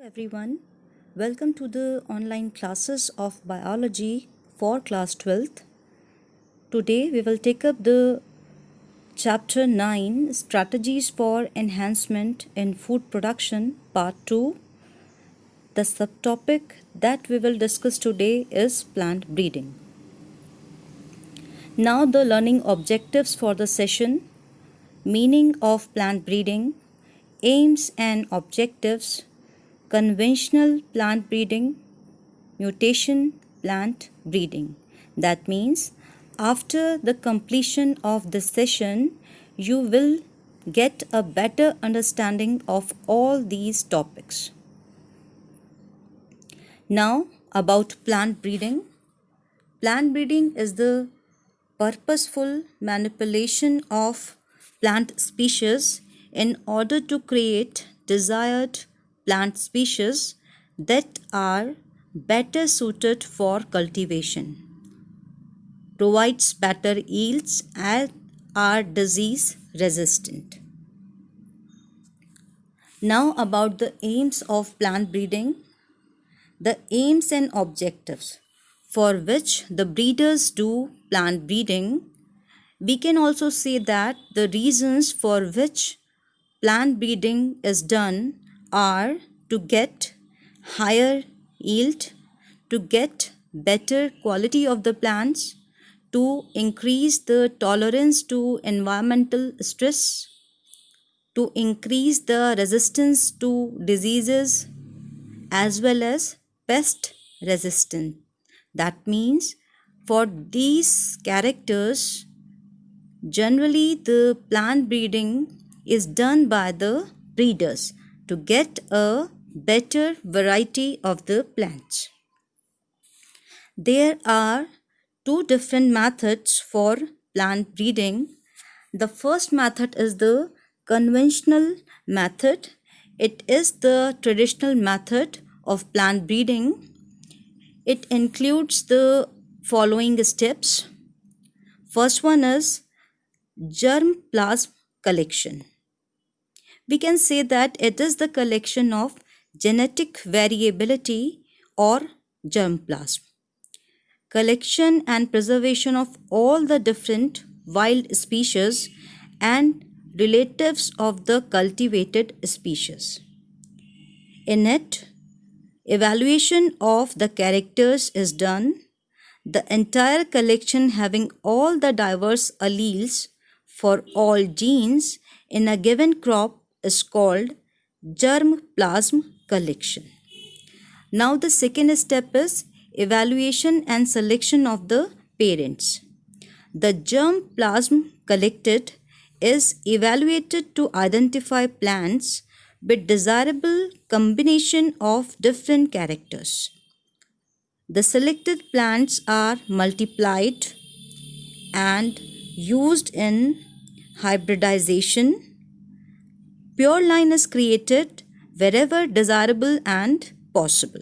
Everyone, welcome to the online classes of biology for class 12th. Today we will take up the chapter 9 strategies for enhancement in food production part 2. The subtopic that we will discuss today is plant breeding. Now the learning objectives for the session: meaning of plant breeding, aims and objectives, conventional plant breeding, mutation plant breeding. That means after the completion of this session, you will get a better understanding of all these topics. Now, about plant breeding. Plant breeding is the purposeful manipulation of plant species in order to create desired plant species that are better suited for cultivation, provides better yields, and are disease resistant. Now about the aims of plant breeding. The aims and objectives for which the breeders do plant breeding. We can also say that the reasons for which plant breeding is done are to get higher yield, to get better quality of the plants, to increase the tolerance to environmental stress, to increase the resistance to diseases, as well as pest resistant. That means for these characters, generally the plant breeding is done by the breeders to get a better variety of the plants. There are two different methods for plant breeding. The first method is the conventional method. It is the traditional method of plant breeding. It includes the following steps. First one is germ plasm collection. We can say that it is the collection of genetic variability or germ plasm. Collection and preservation of all the different wild species and relatives of the cultivated species. In it, evaluation of the characters is done. The entire collection having all the diverse alleles for all genes in a given crop is called germ plasm collection. Now the second step is evaluation and selection of the parents. The germ plasm collected is evaluated to identify plants with desirable combination of different characters. The selected plants are multiplied and used in hybridization. Pure line is created wherever desirable and possible.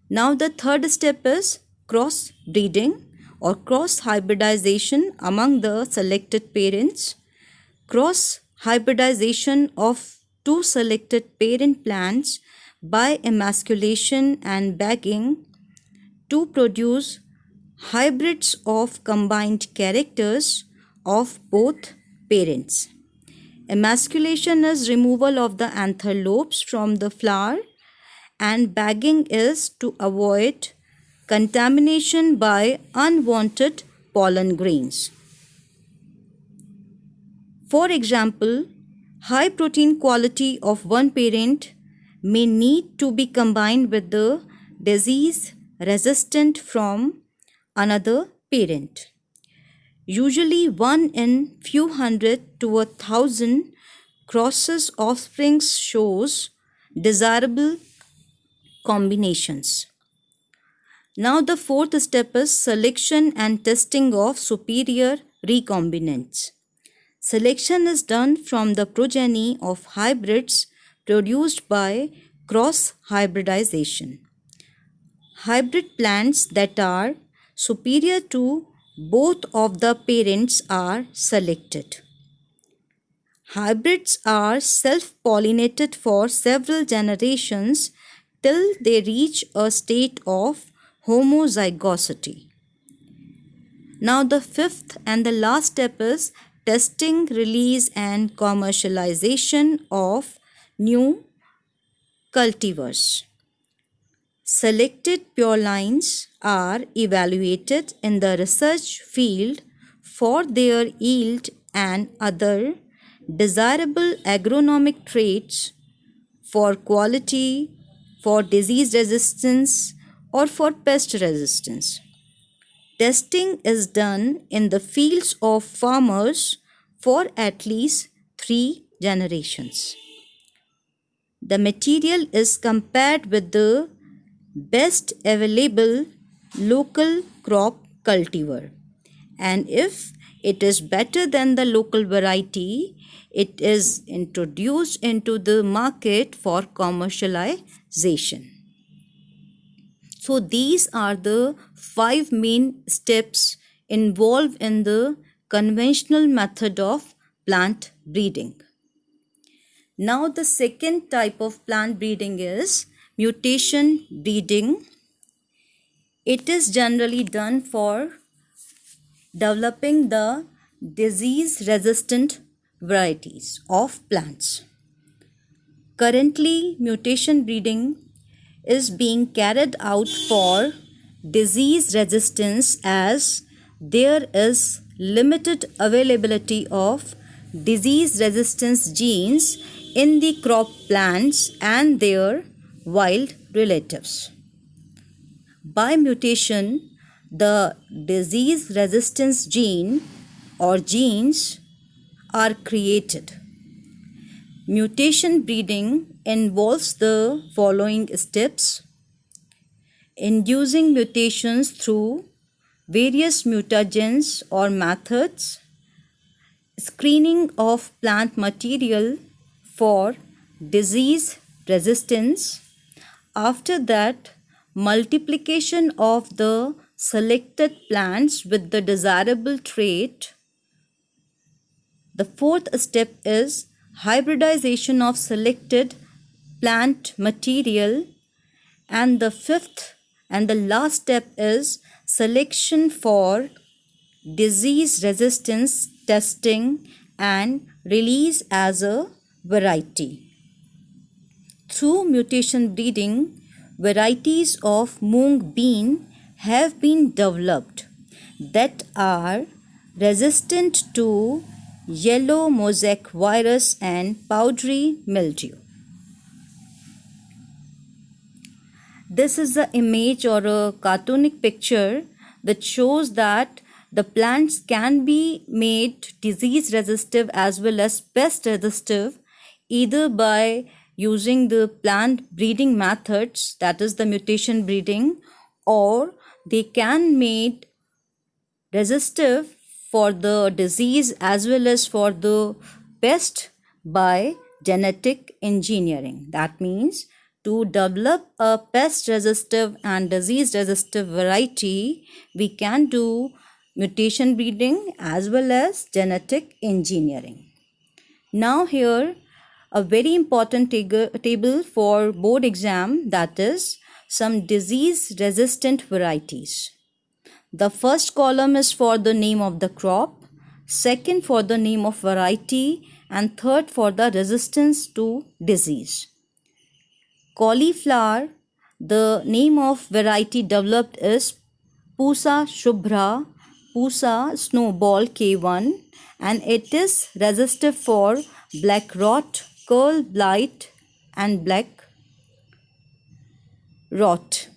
Now the third step is cross breeding or cross hybridization among the selected parents. Cross hybridization of two selected parent plants by emasculation and bagging to produce hybrids of combined characters of both parents. Emasculation is removal of the anther lobes from the flower, and bagging is to avoid contamination by unwanted pollen grains. For example, high protein quality of one parent may need to be combined with the disease resistant from another parent. Usually one in few hundred to 1,000 crosses offspring shows desirable combinations. Now the fourth step is selection and testing of superior recombinants. Selection is done from the progeny of hybrids produced by cross hybridization. Hybrid plants that are superior to both of the parents are selected. Hybrids are self-pollinated for several generations till they reach a state of homozygosity. Now the fifth and the last step is testing, release and commercialization of new cultivars. Selected pure lines are evaluated in the research field for their yield and other desirable agronomic traits, for quality, for disease resistance or for pest resistance. Testing is done in the fields of farmers for at least 3 generations. The material is compared with the best available local crop cultivar, and if it is better than the local variety, it is introduced into the market for commercialization. So these are the 5 main steps involved in the conventional method of plant breeding. Now the second type of plant breeding is mutation breeding. It is generally done for developing the disease resistant varieties of plants. Currently, mutation breeding is being carried out for disease resistance, as there is limited availability of disease resistance genes in the crop plants and their wild relatives. By mutation, the disease resistance gene or genes are created. Mutation breeding involves the following steps: inducing mutations through various mutagens or methods, screening of plant material for disease resistance, after that multiplication of the selected plants with the desirable trait. The fourth step is hybridization of selected plant material, and the fifth and the last step is selection for disease resistance testing and release as a variety. Through mutation breeding, varieties of mung bean have been developed that are resistant to yellow mosaic virus and powdery mildew. This is the image or a cartoonic picture that shows that the plants can be made disease resistant as well as pest resistant either by using the plant breeding methods, that is the mutation breeding, or they can made resistive for the disease as well as for the pest by genetic engineering. That means to develop a pest resistive and disease resistive variety, we can do mutation breeding as well as genetic engineering. Now here a very important table for board exam, that is some disease resistant varieties. The first column is for the name of the crop, second for the name of variety, and third for the resistance to disease. Cauliflower, the name of variety developed is Pusa Shubhra, Pusa Snowball K1, and it is resistive for black rot, curl blight and black rot.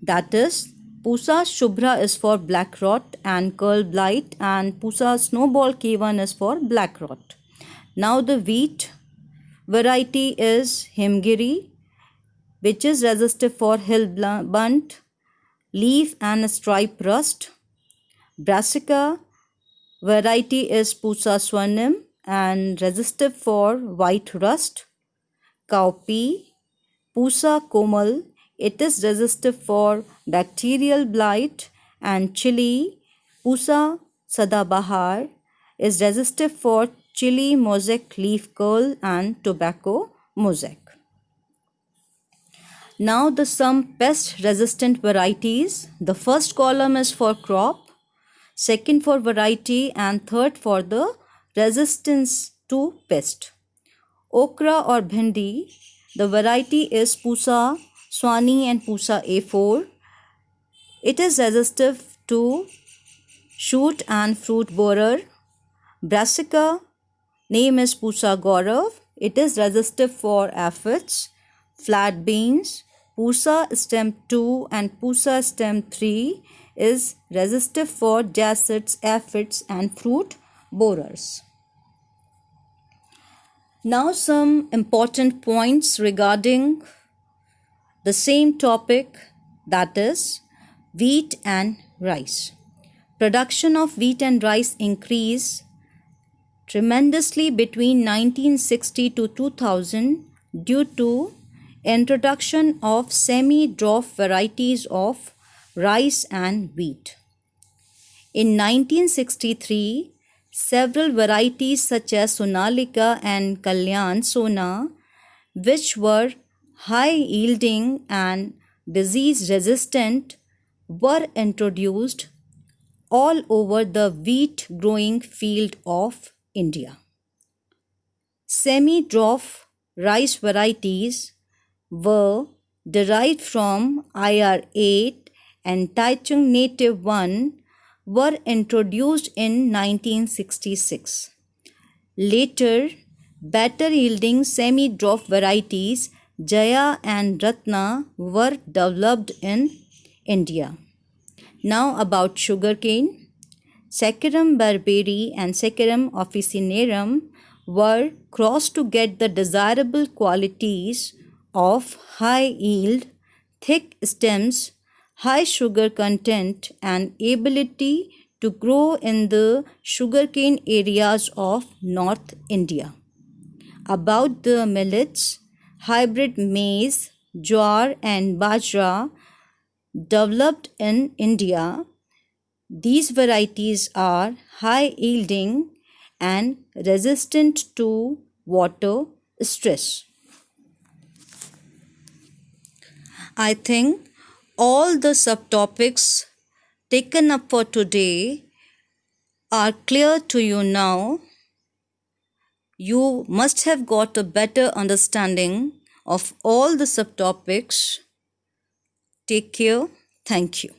That is Pusa Shubhra is for black rot and curl blight, and Pusa Snowball K1 is for black rot. Now the wheat variety is Himgiri, which is resistive for hill bunt, leaf and stripe rust. Brassica variety is Pusa Swarnim and resistive for white rust. Cowpea, Pusa Komal, it is resistive for bacterial blight, and chili, Pusa Sadabahar, is resistive for chili mosaic, leaf curl, and tobacco mosaic. Now some pest resistant varieties. The first column is for crop, second for variety, and third for the resistance to pest. Okra or bhindi, the variety is Pusa Swani and Pusa A4. It is resistive to shoot and fruit borer. Brassica, name is Pusa Gaurav. It is resistive for aphids. Flat beans, Pusa stem 2 and Pusa stem 3 is resistive for dacids, aphids and fruit borers. Now some important points regarding the same topic, that is wheat and rice. Production of wheat and rice increased tremendously between 1960 to 2000 due to introduction of semi-dwarf varieties of rice and wheat. In 1963, several varieties such as Sonalika and Kalyan Sona, which were high yielding and disease resistant, were introduced all over the wheat growing field of India. Semi-dwarf rice varieties were derived from IR8 and Taichung Native 1 were introduced in 1966. Later, better yielding semi-dwarf varieties Jaya and Ratna were developed in India. Now about sugarcane. Saccharum barberi and Saccharum officinarum were crossed to get the desirable qualities of high yield, thick stems, high sugar content and ability to grow in the sugarcane areas of North India. About the millets, hybrid maize, jowar and bajra developed in India. These varieties are high yielding and resistant to water stress. I think all the subtopics taken up for today are clear to you now. You must have got a better understanding of all the subtopics. Take care. Thank you.